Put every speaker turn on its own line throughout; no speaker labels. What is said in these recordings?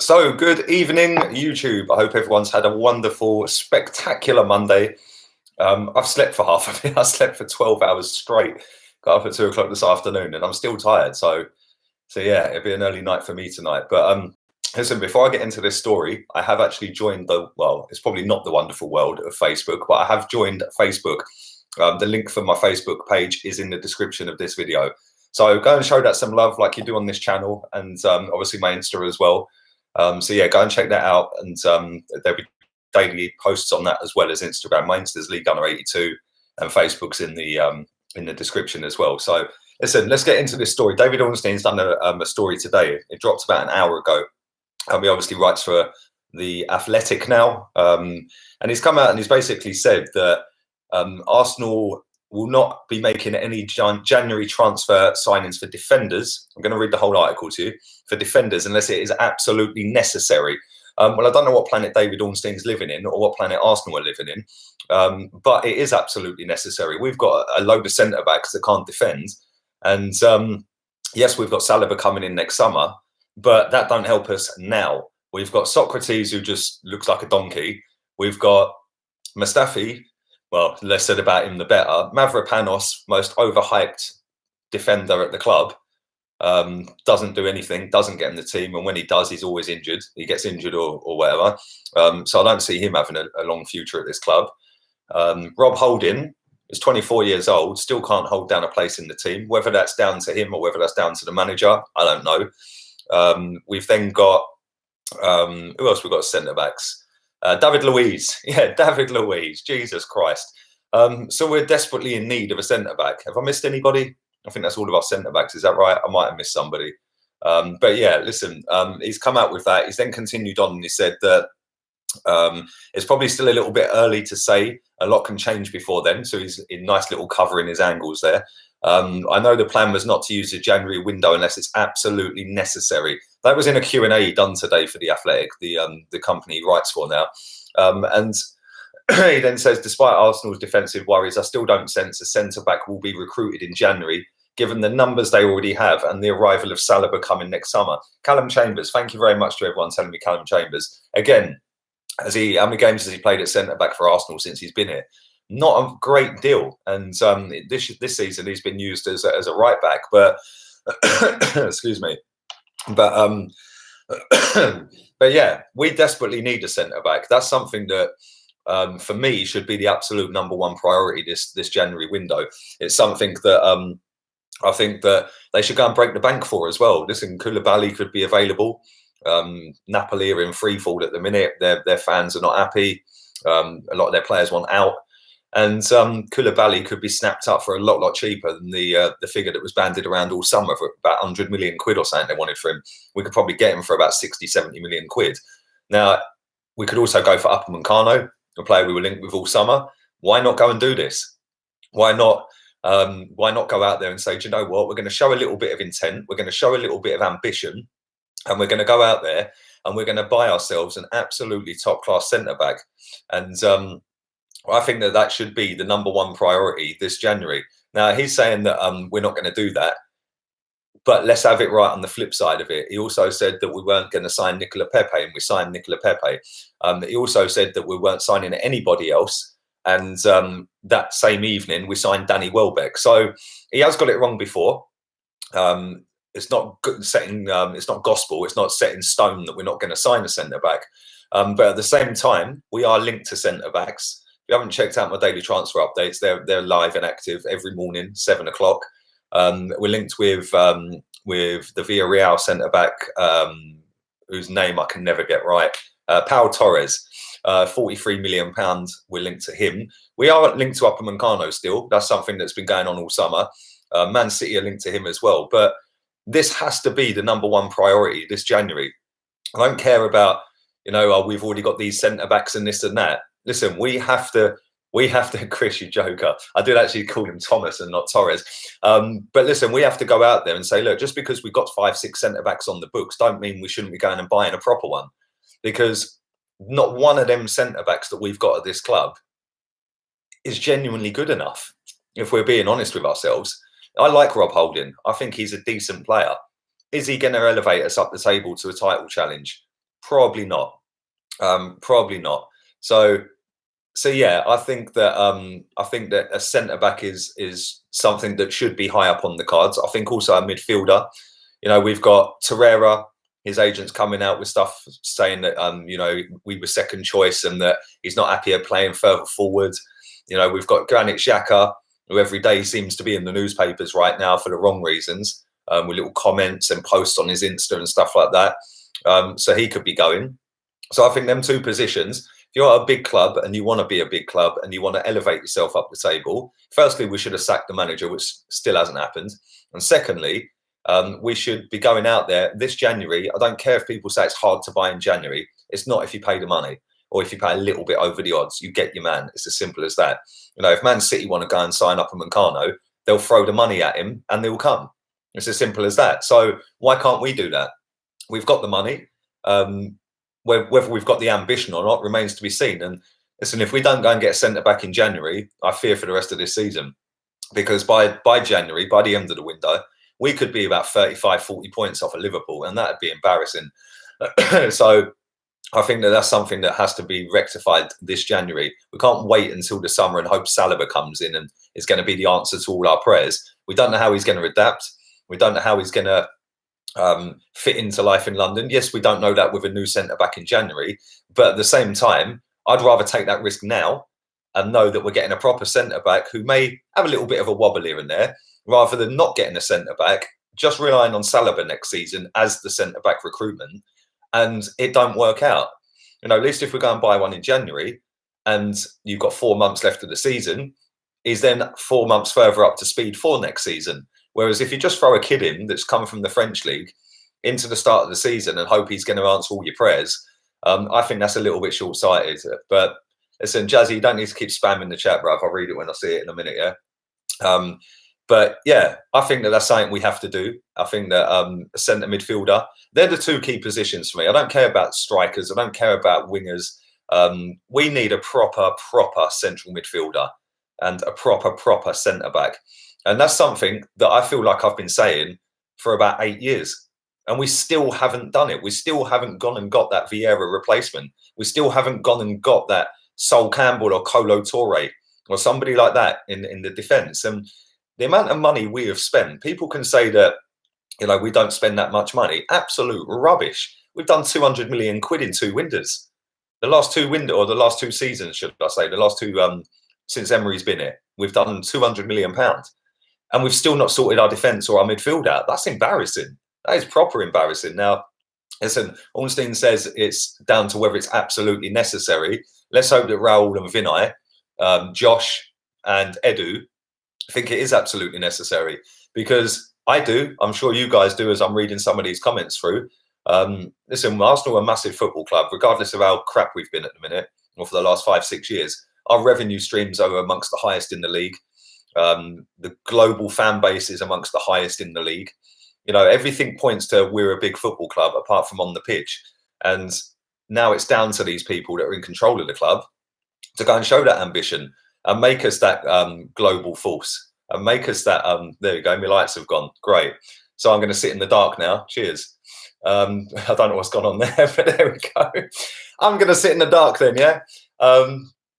So, good evening, YouTube. I hope everyone's had a wonderful, spectacular Monday. I've slept for half of it. I slept for 12 hours straight. Got up at 2 o'clock this afternoon, and I'm still tired. So yeah, it'll be an early night for me tonight. But listen, before I get into this story, I have actually joined it's probably not the wonderful world of Facebook, but I have joined Facebook. The link for my Facebook page is in the description of this video. So go and show that some love like you do on this channel, and obviously my Insta as well. So yeah, go and check that out, and there'll be daily posts on that as well as Instagram. My Insta's League Gunner 82, and Facebook's in the description as well. So listen, let's get into this story. David Ornstein's done a story today. It dropped about an hour ago, and he obviously writes for the Athletic now. And he's come out and he's basically said that Arsenal will not be making any January transfer signings for defenders. I'm going to read the whole article to you. For defenders, unless it is absolutely necessary. Well, I don't know what planet David Ornstein's living in or what planet Arsenal are living in, but it is absolutely necessary. We've got a load of centre-backs that can't defend. And yes, we've got Saliba coming in next summer, but that don't help us now. We've got Socrates, who just looks like a donkey. We've got Mustafi. Well, less said about him, the better. Mavropanos, most overhyped defender at the club, doesn't do anything, doesn't get in the team. And when he does, he's always injured. He gets injured or whatever. So I don't see him having a long future at this club. Rob Holding is 24 years old, still can't hold down a place in the team. Whether that's down to him or whether that's down to the manager, I don't know. We've then got, who else we've got centre-backs? David Luiz. Yeah, David Luiz. Jesus Christ. So we're desperately in need of a centre-back. Have I missed anybody? I think that's all of our centre-backs. Is that right? I might have missed somebody. But yeah, listen, he's come out with that. He's then continued on and he said that it's probably still a little bit early to say. A lot can change before then. So he's in nice little cover in his angles there. I know the plan was not to use the January window unless it's absolutely necessary. That was in a Q&A done today for The Athletic, the company he writes for now. And he then says, despite Arsenal's defensive worries, I still don't sense a centre-back will be recruited in January, given the numbers they already have and the arrival of Saliba coming next summer. Callum Chambers, thank you very much to everyone telling me Callum Chambers. Again, how many games has he played at centre-back for Arsenal since he's been here? Not a great deal. And this season he's been used as a right-back, but excuse me. But yeah, we desperately need a centre-back. That's something that for me should be the absolute number one priority this January window. It's something that I think that they should go and break the bank for as well. Listen, Koulibaly could be available. Napoli are in free fall at the minute. Their fans are not happy. A lot of their players want out. And Koulibaly could be snapped up for a lot cheaper than the figure that was bandied around all summer for about 100 million quid or something they wanted for him. We could probably get him for about 60, 70 million quid. Now, we could also go for Upamecano, a player we were linked with all summer. Why not go and do this? Why not go out there and say, do you know what? We're going to show a little bit of intent. We're going to show a little bit of ambition. And we're going to go out there and we're going to buy ourselves an absolutely top-class centre-back. And I think that should be the number one priority this January. Now, he's saying that we're not going to do that, but let's have it right on the flip side of it. He also said that we weren't going to sign Nicola Pepe, and we signed Nicola Pepe. He also said that we weren't signing anybody else, and that same evening we signed Danny Welbeck. So he has got it wrong before. It's not it's not gospel. It's not set in stone that we're not going to sign a centre-back. But at the same time, we are linked to centre-backs. If you haven't checked out my daily transfer updates, they're live and active every morning, 7 o'clock. We're linked with the Villarreal centre-back, whose name I can never get right, Pau Torres, £43 million. We're linked to him. We are linked to Upamecano still. That's something that's been going on all summer. Man City are linked to him as well. But this has to be the number one priority this January. I don't care about, we've already got these centre-backs and this and that. Listen, we have to, Chris, you joker. I did actually call him Thomas and not Torres. But listen, we have to go out there and say, look, just because we've got 5, 6 centre-backs on the books, don't mean we shouldn't be going and buying a proper one. Because not one of them centre-backs that we've got at this club is genuinely good enough, if we're being honest with ourselves. I like Rob Holding. I think he's a decent player. Is he going to elevate us up the table to a title challenge? Probably not. Probably not. So yeah, I think that a centre back is something that should be high up on the cards. I think also a midfielder. We've got Torreira. His agent's coming out with stuff saying that we were second choice and that he's not happy at playing further forward. We've got Granit Xhaka, who every day seems to be in the newspapers right now for the wrong reasons, with little comments and posts on his Insta and stuff like that. So he could be going. So I think them two positions, if you're a big club and you want to be a big club and you want to elevate yourself up the table, firstly, we should have sacked the manager, which still hasn't happened. And secondly, we should be going out there this January. I don't care if people say it's hard to buy in January. It's not if you pay the money or if you pay a little bit over the odds. You get your man. It's as simple as that. If Man City want to go and sign up a Meccano, they'll throw the money at him and they'll come. It's as simple as that. So why can't we do that? We've got the money. Whether we've got the ambition or not remains to be seen. And listen, if we don't go and get a centre back in January, I fear for the rest of this season, because by January, by the end of the window, we could be about 35, 40 points off of Liverpool, and that'd be embarrassing. So I think that that's something that has to be rectified this January. We can't wait until the summer and hope Saliba comes in and is going to be the answer to all our prayers. We don't know how he's going to adapt. We don't know how he's going to fit into life in London. Yes, we don't know that with a new centre back in January, but at the same time, I'd rather take that risk now and know that we're getting a proper centre back who may have a little bit of a wobble here and there, rather than not getting a centre back, just relying on Saliba next season as the centre back recruitment, and it don't work out. At least if we go and buy one in January and you've got 4 months left of the season, he's then 4 months further up to speed for next season. Whereas if you just throw a kid in that's come from the French league into the start of the season and hope he's going to answer all your prayers, I think that's a little bit short-sighted. But listen, Jazzy, you don't need to keep spamming the chat, bruv. I'll read it when I see it in a minute, yeah? But yeah, I think that that's something we have to do. I think that a centre midfielder, they're the two key positions for me. I don't care about strikers. I don't care about wingers. We need a proper central midfielder and a proper centre back. And that's something that I feel like I've been saying for about 8 years. And we still haven't done it. We still haven't gone and got that Vieira replacement. We still haven't gone and got that Sol Campbell or Kolo Touré or somebody like that in the defence. And the amount of money we have spent, people can say that, we don't spend that much money. Absolute rubbish. We've done 200 million quid in 2 windows. The last 2 the last 2 seasons, should I say, the last 2, since Emery's been here, we've done 200 million pounds. And we've still not sorted our defence or our midfield out. That's embarrassing. That is proper embarrassing. Now, listen, Ornstein says it's down to whether it's absolutely necessary. Let's hope that Raul and Vinay, Josh and Edu, think it is absolutely necessary, because I do. I'm sure you guys do, as I'm reading some of these comments through. Listen, Arsenal are a massive football club, regardless of how crap we've been at the minute, or for the last 5-6 years. Our revenue streams are amongst the highest in the league. The global fan base is amongst the highest in the league. Everything points to we're a big football club, apart from on the pitch. And now it's down to these people that are in control of the club to go and show that ambition and make us that global force, and make us that. There you go. My lights have gone. Great. So I'm going to sit in the dark now. Cheers. I don't know what's gone on there, but there we go. I'm going to sit in the dark then, yeah?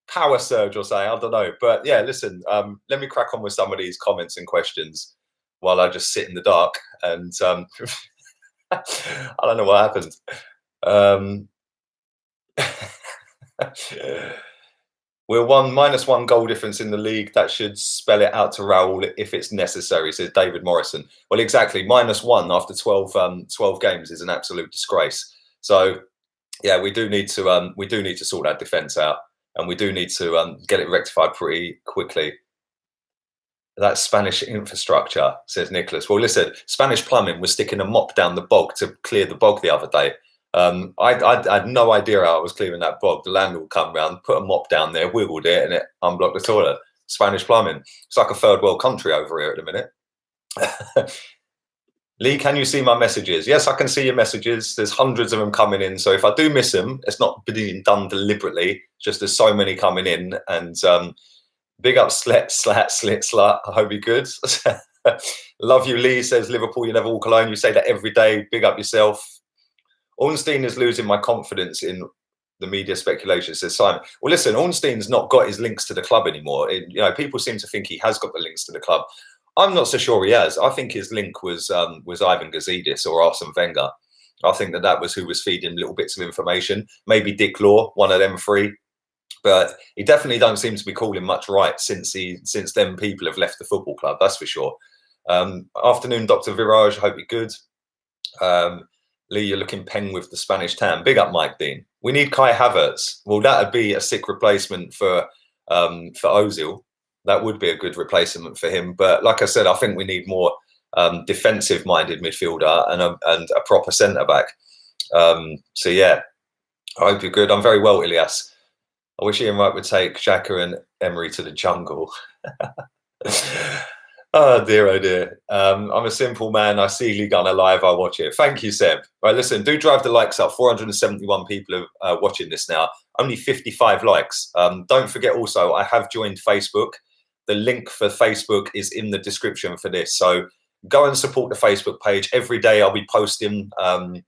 Power surge or something, I don't know. But yeah, listen, let me crack on with some of these comments and questions while I just sit in the dark. And I don't know what happened. We're -1 goal difference in the league. That should spell it out to Raul if it's necessary, says David Morrison. Well, exactly. -1 after 12 games is an absolute disgrace. So yeah, we do need to sort that defence out, and we do need to get it rectified pretty quickly. That's Spanish infrastructure, says Nicholas. Well, listen, Spanish plumbing was sticking a mop down the bog to clear the bog the other day. I had no idea how I was clearing that bog. The landlord come round, put a mop down there, wiggled it, and it unblocked the toilet. Spanish plumbing. It's like a third world country over here at the minute. Lee, can you see my messages? Yes, I can see your messages. There's hundreds of them coming in. So if I do miss them, it's not being done deliberately. Just there's so many coming in. And big up slit, slut. I hope you're good. Love you, Lee, says Liverpool, you never walk alone. You say that every day. Big up yourself. Ornstein is losing my confidence in the media speculation, says Simon. Well, listen, Ornstein's not got his links to the club anymore. People seem to think he has got the links to the club. I'm not so sure he has. I think his link was Ivan Gazidis or Arsene Wenger. I think that was who was feeding little bits of information. Maybe Dick Law, one of them three. But he definitely don't seem to be calling much right since them people have left the football club. That's for sure. Afternoon, Dr. Viraj. Hope you're good. Lee, you're looking peng with the Spanish tan. Big up, Mike Dean. We need Kai Havertz. Well, that would be a sick replacement for Ozil. That would be a good replacement for him. But like I said, I think we need more defensive-minded midfielder and a proper centre-back. So, yeah, I hope you're good. I'm very well, Ilias. I wish Ian Wright would take Xhaka and Emery to the jungle. Oh dear. I'm a simple man. I see Ligue 1 live. I watch it. Thank you, Seb. Right, listen, do drive the likes up. 471 people are watching this now. Only 55 likes. Don't forget also, I have joined Facebook. The link for Facebook is in the description for this. So go and support the Facebook page. Every day I'll be posting a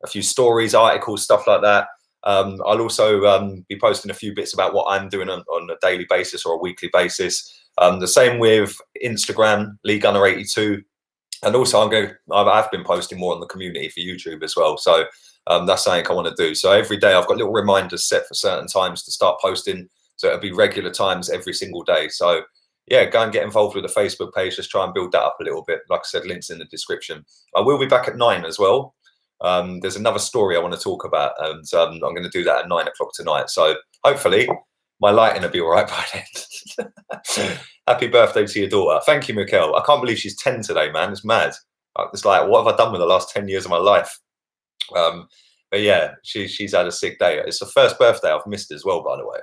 few stories, articles, stuff like that. I'll also be posting a few bits about what I'm doing on a daily basis or a weekly basis. The same with Instagram, Lee Gunner 82, and also I've been posting more on the community for YouTube as well. So that's something I want to do. So every day I've got little reminders set for certain times to start posting. So it'll be regular times every single day. So yeah, go and get involved with the Facebook page. Just try and build that up a little bit. Like I said, links in the description. I will be back at 9 as well. There's another story I want to talk about, and I'm going to do that at 9 o'clock tonight. So hopefully my lighting will be all right by then. Happy birthday to your daughter. Thank you, Mikkel. I can't believe she's 10 today, man. It's mad. It's like, what have I done with the last 10 years of my life? But yeah, she's had a sick day. It's the first birthday I've missed as well, by the way.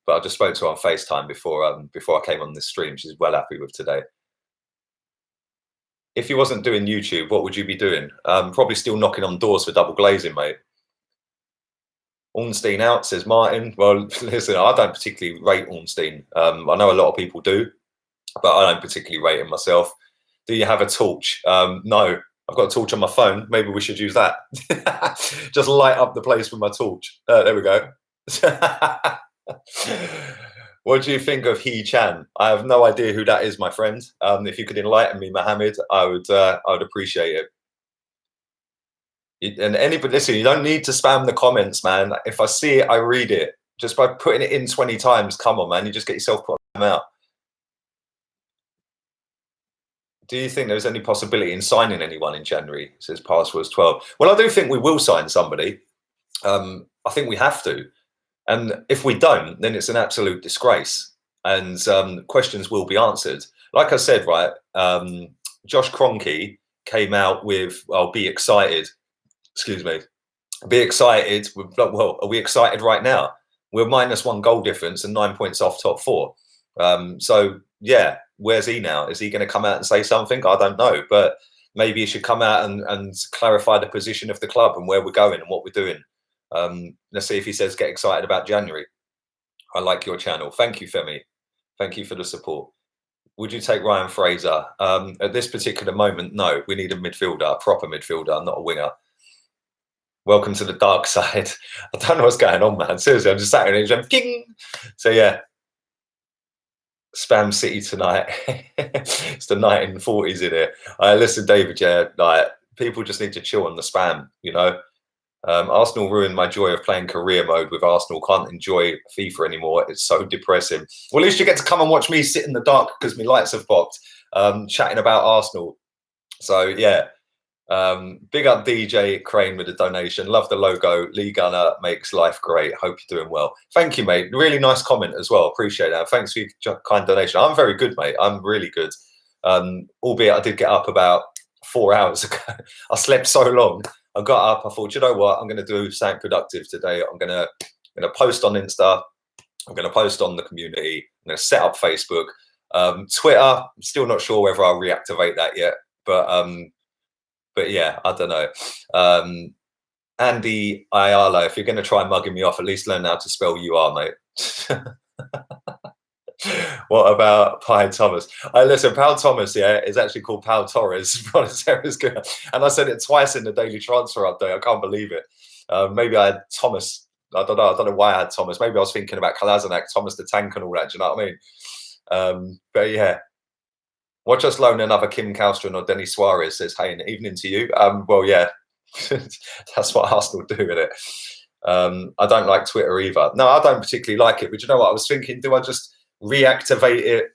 But I just spoke to her on FaceTime before I came on this stream. She's well happy with today. If you wasn't doing YouTube, what would you be doing? Probably still knocking on doors for double glazing, mate. Ornstein out, says Martin. Well, listen, I don't particularly rate Ornstein. I know a lot of people do, but I don't particularly rate him myself. Do you have a torch? No, I've got a torch on my phone. Maybe we should use that. Just light up the place with my torch. There we go. What do you think of Hee Chan? I have no idea who that is, my friend. If you could enlighten me, Mohammed, I would appreciate it. And anybody, listen, you don't need to spam the comments, man. If I see it, I read it. Just by putting it in 20 times, come on, man. You just get yourself put them out. Do you think there's any possibility in signing anyone in January? It says Passwords 12. Well, I do think we will sign somebody. I think we have to. And if we don't, then it's an absolute disgrace. And questions will be answered. Like I said, right, Josh Kroenke came out with, "I'll be excited." Excuse me. Be excited. Well, are we excited right now? We're -1 goal difference and 9 points off top 4. So, yeah, where's he now? Is he going to come out and say something? I don't know. But maybe he should come out and clarify the position of the club and where we're going and what we're doing. Let's see if he says get excited about January. I like your channel. Thank you, Femi. Thank you for the support. Would you take Ryan Fraser? At this particular moment, no. We need a midfielder, a proper midfielder, not a winger. Welcome to the dark side. I don't know what's going on, man. Seriously, I'm just sat here and just ping. So yeah, Spam City tonight. It's the 1940s in here. Listen, David, yeah, like people just need to chill on the spam, you know. Arsenal ruined my joy of playing career mode with Arsenal. Can't enjoy FIFA anymore. It's so depressing. Well, at least you get to come and watch me sit in the dark because my lights have popped, chatting about Arsenal. So yeah. Big up DJ Crane with a donation. Love the logo. Lee Gunner makes life great. Hope you're doing well. Thank you, mate. Really nice comment as well. Appreciate that. Thanks for your kind donation. I'm very good, mate. I'm really good. Albeit I did get up about 4 hours ago. I slept so long. I got up. I thought, you know what? I'm going to do something productive today. I'm going to post on Insta. I'm going to post on the community. I'm going to set up Facebook. Twitter, I'm still not sure whether I'll reactivate that yet. But yeah, I don't know. Andy Ayala, if you're going to try mugging me off, at least learn how to spell you are, mate. What about Pi Thomas? Listen, Pau Thomas, yeah, is actually called Pau Torres. And I said it twice in the daily transfer update. I can't believe it. Maybe I had Thomas. I don't know. I don't know why I had Thomas. Maybe I was thinking about Kolasinac, Thomas the Tank, and all that. Do you know what I mean? But yeah, watch us loan another Kim Kallstrom or Denis Suarez. Says, hey, evening to you. Well, yeah, that's what Arsenal do with it. I don't like Twitter either. No, I don't particularly like it. But you know what? I was thinking, do I just reactivate it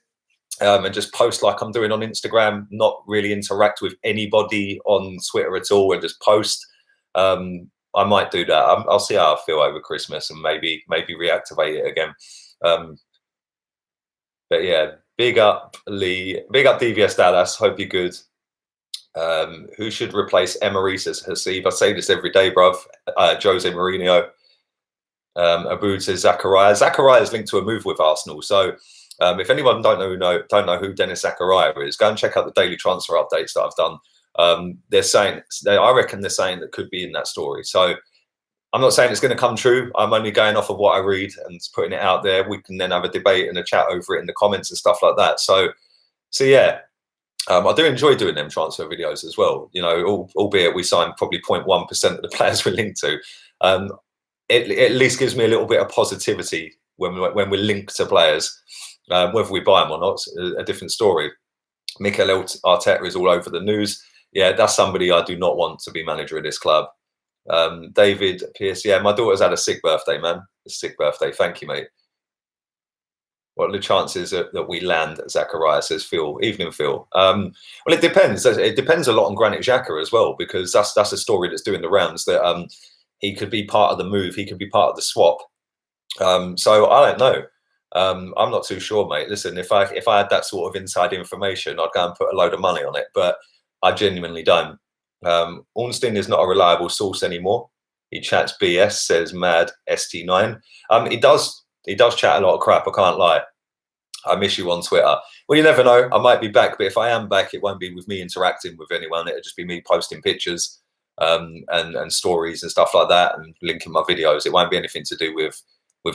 and just post like I'm doing on Instagram, not really interact with anybody on Twitter at all, and just post? I might do that. I'll see how I feel over Christmas and maybe reactivate it again. But yeah, big up Lee, big up DVS Dallas. Hope you're good. Who should replace Emery, says Hasib? I say this every day, bruv. Jose Mourinho. Aboud says Zakaria. Zakaria is linked to a move with Arsenal. So if anyone don't know who Dennis Zakaria is, go and check out the daily transfer updates that I've done. They're saying, I reckon they're saying that could be in that story. So I'm not saying it's going to come true. I'm only going off of what I read and putting it out there. We can then have a debate and a chat over it in the comments and stuff like that. So yeah. I do enjoy doing them transfer videos as well, you know, albeit we sign probably 0.1% of the players we're linked to. It at least gives me a little bit of positivity when we're linked to players. Whether we buy them or not, a different story. Mikel Arteta is all over the news. Yeah, that's somebody I do not want to be manager of this club. David Pierce, yeah, my daughter's had a sick birthday, man. A sick birthday. Thank you, mate. What are the chances that we land? Zachariah says, Phil. Evening, Phil. Well, it depends. It depends a lot on Granit Xhaka as well, because that's a story that's doing the rounds, that he could be part of the move. He could be part of the swap. So I don't know. I'm not too sure, mate. Listen, if I had that sort of inside information, I'd go and put a load of money on it, but I genuinely don't. Ornstein is not a reliable source anymore. He chats BS, says Mad ST9. He does chat a lot of crap, I can't lie. I miss you on Twitter. Well, you never know. I might be back, but if I am back, it won't be with me interacting with anyone. It'll just be me posting pictures and stories and stuff like that, and linking my videos. It won't be anything to do with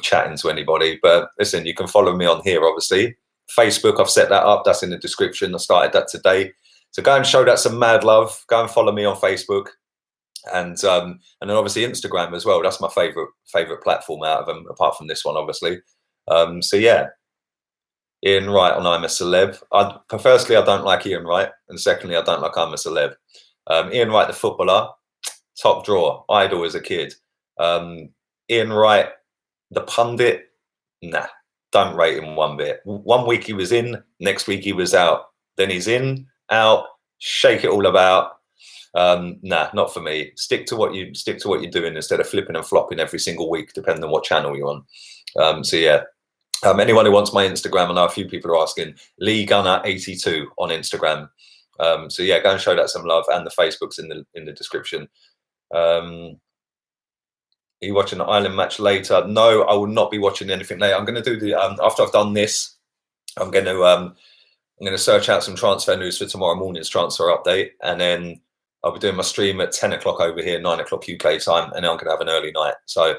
chatting to anybody. But listen, you can follow me on here, obviously. Facebook, I've set that up. That's in the description. I started that today. So go and show that some mad love. Go and follow me on Facebook. And then obviously Instagram as well. That's my favorite platform out of them, apart from this one, obviously. So yeah, Ian Wright on I'm a Celeb. Firstly, I don't like Ian Wright, and secondly, I don't like I'm a Celeb. Ian Wright, the footballer, top drawer, idol as a kid. Ian Wright, the pundit, nah, don't rate him one bit. 1 week he was in, next week he was out. Then he's in, out, shake it all about. Nah, not for me. Stick to what you're doing instead of flipping and flopping every single week, depending on what channel you're on. So yeah, anyone who wants my Instagram, I know a few people are asking. Lee Gunner 82 on Instagram. So yeah, go and show that some love, and the Facebook's in the description. Are you watching the Ireland match later? No, I will not be watching anything later. I'm going to do the after I've done this, I'm going to search out some transfer news for tomorrow morning's transfer update, and then I'll be doing my stream at 10 o'clock over here, 9 o'clock UK time, and then I'm going to have an early night. So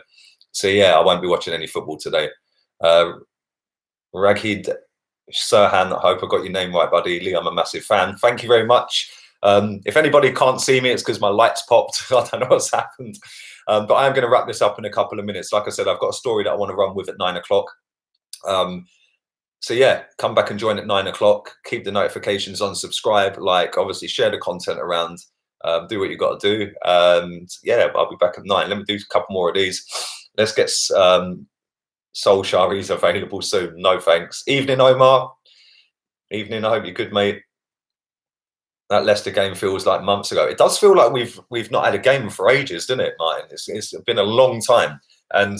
yeah, I won't be watching any football today. Raghid Sirhan, I hope I got your name right, buddy. Lee, I'm a massive fan. Thank you very much. If anybody can't see me, it's because my lights popped. I don't know what's happened. But I am going to wrap this up in a couple of minutes. Like I said, I've got a story that I want to run with at 9 o'clock. So yeah, come back and join at 9 o'clock. Keep the notifications on, subscribe, like, obviously share the content around. Do what you got to do. Yeah, I'll be back at 9. Let me do a couple more of these. Let's get Solskjaer is available soon. No thanks. Evening, Omar. Evening. I hope you're good, mate. That Leicester game feels like months ago. It does feel like we've not had a game for ages, doesn't it, Martin? It's been a long time. And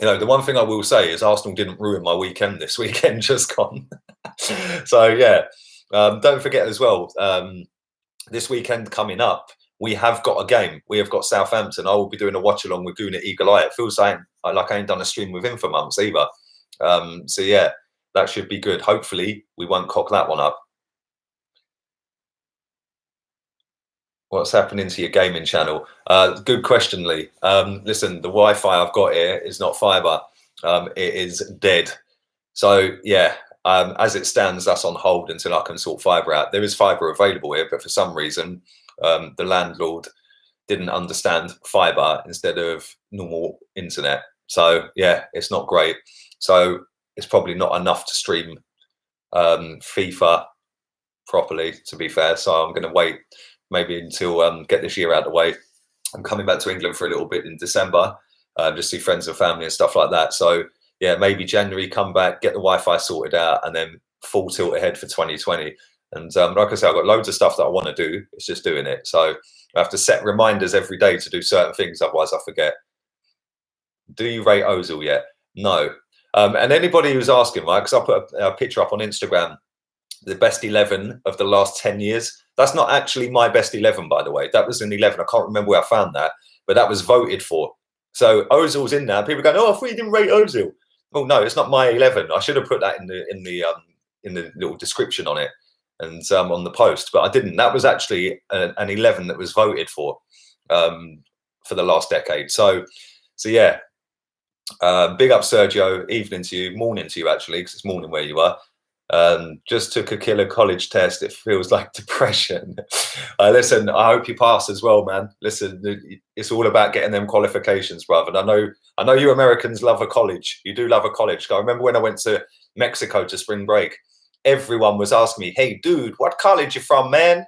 you know, the one thing I will say is Arsenal didn't ruin my weekend this weekend, just gone. So yeah, don't forget as well. This weekend coming up, we have got a game. We have got Southampton. I will be doing a watch along with Guna Eagle Eye. It feels like I ain't done a stream with him for months either. So yeah, that should be good. Hopefully we won't cock that one up. What's happening to your gaming channel? Good question, Lee. Listen, the Wi-Fi I've got here is not fiber. It is dead. So yeah, as it stands, that's on hold until I can sort fibre out. There is fibre available here, but for some reason, the landlord didn't understand fibre instead of normal internet. So yeah, it's not great. So it's probably not enough to stream FIFA properly, to be fair. So I'm going to wait maybe until get this year out of the way. I'm coming back to England for a little bit in December, just see friends and family and stuff like that. So yeah, maybe January, come back, get the Wi-Fi sorted out, and then full tilt ahead for 2020. And like I said, I've got loads of stuff that I want to do. It's just doing it. So I have to set reminders every day to do certain things, otherwise I forget. Do you rate Ozil yet? No. And anybody who's asking, right, because I put a picture up on Instagram, the best 11 of the last 10 years. That's not actually my best 11, by the way. That was an 11. I can't remember where I found that, but that was voted for. So Ozil's in there. People going, "Oh, I thought you didn't rate Ozil." Oh no, it's not my 11. I should have put that in the little description on it and on the post, but I didn't. That was actually an 11 that was voted for the last decade. So yeah. Big up, Sergio. Evening to you, morning to you actually, because it's morning where you are. Just took a killer college test. It feels like depression. Listen, I hope you pass as well, man. Listen, it's all about getting them qualifications, brother. And I know you Americans love a college. You do love a college. I remember when I went to Mexico to spring break, everyone was asking me, "Hey, dude, what college you from, man?"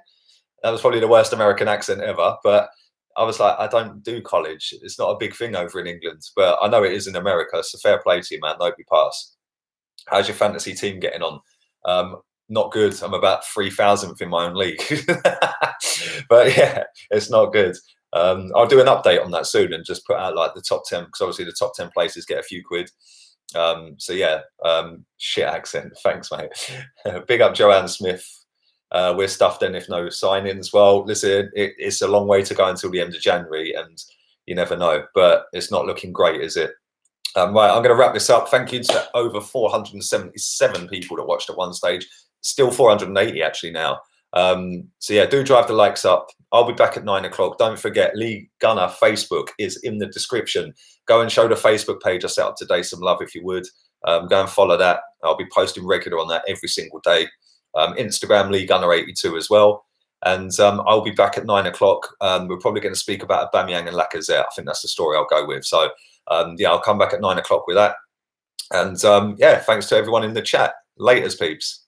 That was probably the worst American accent ever, but I was like, I don't do college. It's not a big thing over in England, but I know it is in America. So fair play to you, man. I hope you pass. How's your fantasy team getting on? Not good. I'm about 3,000th in my own league. But yeah, it's not good. I'll do an update on that soon and just put out like the top 10, because obviously the top 10 places get a few quid. So yeah, shit accent. Thanks, mate. Big up Joanne Smith. We're stuffed in if no signings. Well, listen, it's a long way to go until the end of January, and you never know. But it's not looking great, is it? Right, I'm going to wrap this up. Thank you to over 477 people that watched at one stage. Still 480 actually now. So yeah, do drive the likes up. I'll be back at 9 o'clock. Don't forget, Lee Gunner Facebook is in the description. Go and show the Facebook page I set up today some love if you would. Go and follow that. I'll be posting regular on that every single day. Instagram Lee Gunner 82 as well. And I'll be back at 9 o'clock. We're probably going to speak about Aubameyang and Lacazette. I think that's the story I'll go with. So yeah, I'll come back at 9 o'clock with that. And yeah, thanks to everyone in the chat. Laters, peeps.